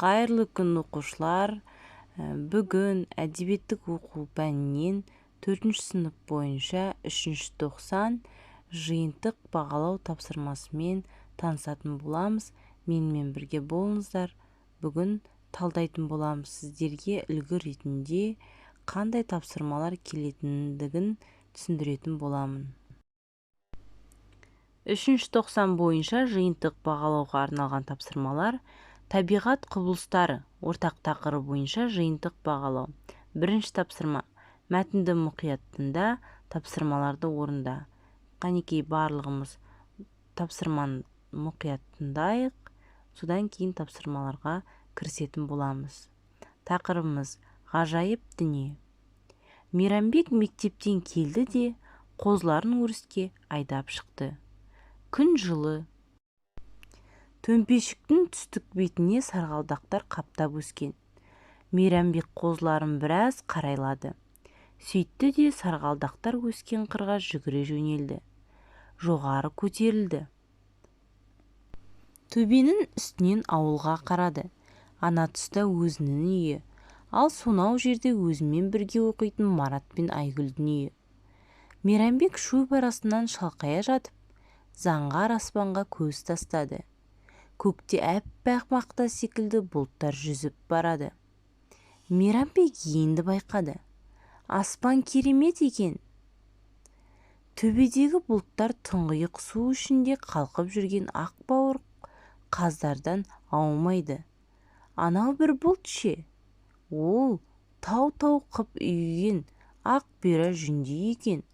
Қайырлы күн оқушылар. Бүгін әдебиеттік оқу пәнінен 4 сынып бойынша 3 тоқсан жиынтық бағалау тапсырмасымен танысатын боламыз. Менімен бірге болыңыздар. Бүгін талдайтын боламыз. Сіздерге үлгі ретінде қандай тапсырмалар келетіндігін түсіндіретін боламын. 3 тоқсан бойынша жиынтық бағалауға арналған тапсырмалар: табиғат құбылыстары ортақ тақырыбы бойынша жиынтық бағалау. Бірінші тапсырма: мәтінді мұқият тыңда, тапсырмаларды орында. Қанекей, барлығымыз тапсырманы мұқият тыңдайық, содан кейін тапсырмаларға кірісетін боламыз. Тақырыбымыз: ғажайып дүние. Мейрамбек мектептен келді де қозыларын өріске айдап шықты. Күн жылы. Төмпешіктің түстік бетіне сарғалдақтар қаптап өскен. Мейрамбек қозыларын біраз қарайлады. Сөйтті де сарғалдақтар өскен қырға жүгіре жөнелді. Жоғары көтерілді. Төбенің үстінен ауылға қарады. Ана тұста өзінің үйі, ал сонау жерде өзімен бірге оқитын Марат пен Айгүлдің үйі. Мейрамбек шөп арасынан шалқая жатып, заңғар аспанға көз тастады. Көкте әппақ мақта секілді бұлттар жүзіп барады. Мейрамбек енді байқады. Аспан керемет екен. Төбедегі бұлттар тұңғиық су ішінде қалқып жүрген ақ бауыр қаздардан аумайды. Анау бір бұлт ше? Ол тау-тау қып үйген ақ бұйра жүндей екен.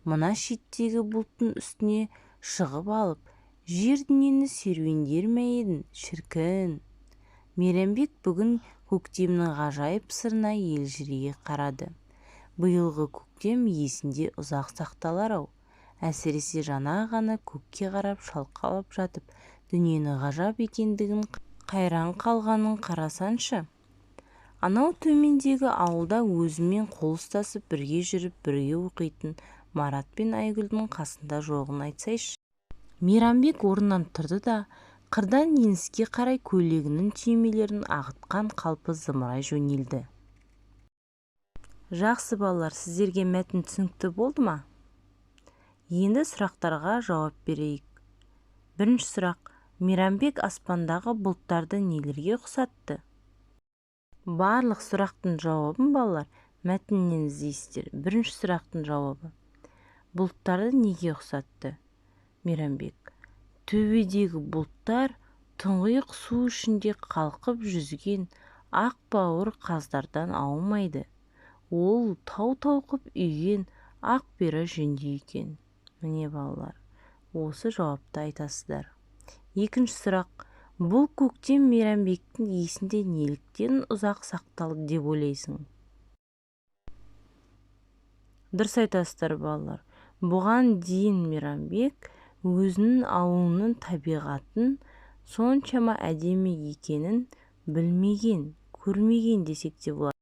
Мына шеттегі бұлттың үстіне шығып алып, жер дүниені серуендер ме едің, шіркін. Мейрамбек бүгін көктемнің ғажайып сырына елжірей қарады. Биылғы көктем есінде ұзақ сақталар-ау. Әсіресе жаңа ғана көкке қарап шалқалап жатып, дүниені ғажап екендігін қайран қалғанын қарасаншы. Анау төмендегі ауылда өзімен қол ұстасып бірге жүріп бірге оқитын Марат пен Айгүлдің қасында жоғын айтсайшы. Мейрамбек орнынан тұрды да қырдан еңіске қарай көйлегінің түймелерін ағытқан қалпы зымырай жөнелді. Жақсы балалар, сіздерге мәтін түсінікті болды ма? Енді сұрақтарға жауап берейік. Бірінші сұрақ: Мейрамбек аспандағы бұлттарды нелерге ұқсатты? Барлық сұрақтың жауабын балалар мәтіннен іздейсіздер. Бірінші сұрақтың жауабы: бұлттарды неге ұқсатты? Мейрамбек: төбедегі бұлттар тұңғиық су ішінде қалқып жүзген ақ бауыр қаздардан аумайды. Ол тау-тау қып үйген ақ бұйра жүндей екен. Міне балалар, осы жауапты айтасыздар. Екінші сұрақ: бұл көктем Мейрамбектің есінде неліктен ұзақ сақталды деп ойлайсың? Дұрыс айтасыздар балалар. Бұған дейін Мейрамбек өзінің ауылының табиғатын соншама әдемі екенін білмеген, көрмеген десек те болады.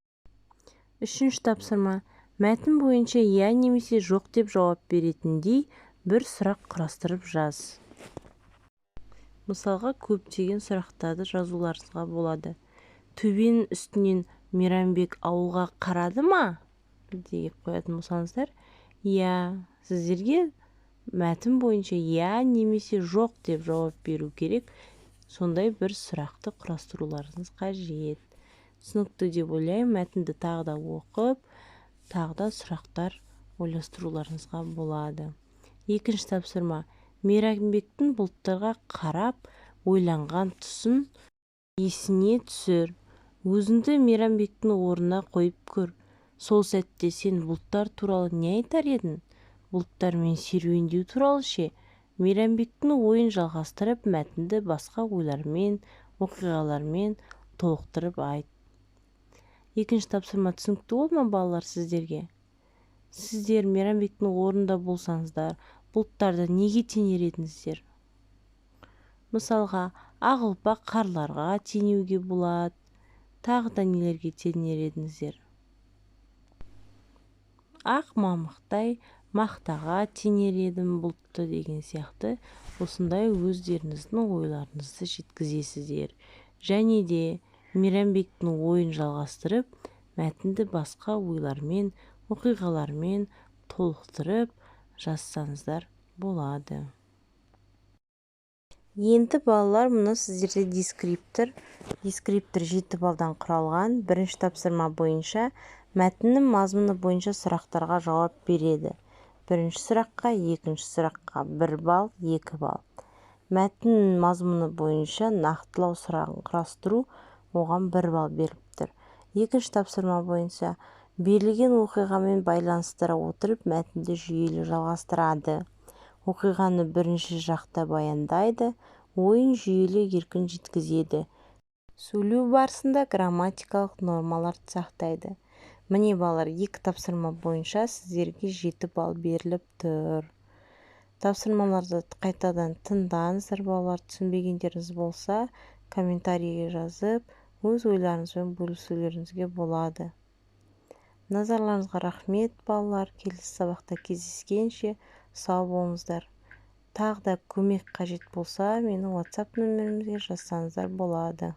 Үшінші тапсырма: мәтін бойынша иә немесе жоқ деп жауап беретіндей бір сұрақ құрастырып жаз. Мысалға, көптеген сұрақтарды жазуларыңызға болады. Төбенің үстінен Мейрамбек ауылға қарады ма? деп қоятын болсаңыздар, иә, сіздерге мәтін бойынша иә немесе жоқ деп жауап беру керек. Сондай бір сұрақты құрастыруларыңыз қажет. Түсінікті деп ойлаймын. Мәтінді тағы да оқып, тағы да сұрақтар ойластыруларыңызға болады. Екінші тапсырма: Мейрамбектің бұлттарға қарап ойланған тұсын есіне түсір. Өзіңді Мейрамбектің орнына қойып көр. Сол сәтте сен бұлттар туралы не айтар едің? Бұлттармен серуендеу туралы ше? Мейрамбектің ойын жалғастырып, мәтінді басқа ойлармен, оқиғалармен толықтырып айт. Екінші тапсырма түсінікті болды ма балалар сіздерге? Сіздер Мейрамбектің орнында болсаңыздар, бұлттарды неге теңер едіңіздер? Мысалға, ақ ұлпа қарларға теңеуге болады. Тағы да нелерге теңер едіңіздер? Ақ мамықтай мақтаға теңер едім бұлтты деген сияқты осындай өздеріңіздің ойларыңызды жеткізесіздер. Және де Мейрамбектің ойын жалғастырып, мәтінді басқа ойлармен, оқиғалармен толықтырып жазсаңыздар болады. Енді балалар, мұны сіздерде дескриптор 7 балдан құралған. Бірінші тапсырма бойынша мәтіннің мазмұны бойынша сұрақтарға жауап береді. Бірінші сұраққа, екінші сұраққа 1 балл, 2 балл. Мәтіннің мазмұны бойынша нақтылау сұрағын құрастыру, оған 1 балл беріліп тұр. Екінші тапсырма бойынша берілген оқиғамен байланыстыра отырып мәтінді жүйелі жалғастырады. Оқиғаны бірінші жақта баяндайды, ойын жүйелі еркін жеткізеді. Сөйлеу барысында грамматикалық нормаларды сақтайды. Міне балалар, 2 тапсырма бойынша сіздерге 7 балл беріліп тұр. Тапсырмаларды қайтадан тыңдаңыздар балалар, түсінбегендеріңіз болса, комментарийге жазып, өз ойларыңызбен бөлісулеріңізге болады. Назарларыңызға рахмет балалар, келесі сабақта кездескенше сау болыңыздар. Тағы да көмек қажет болса, менің WhatsApp нөмірімізге жазсаңыздар болады.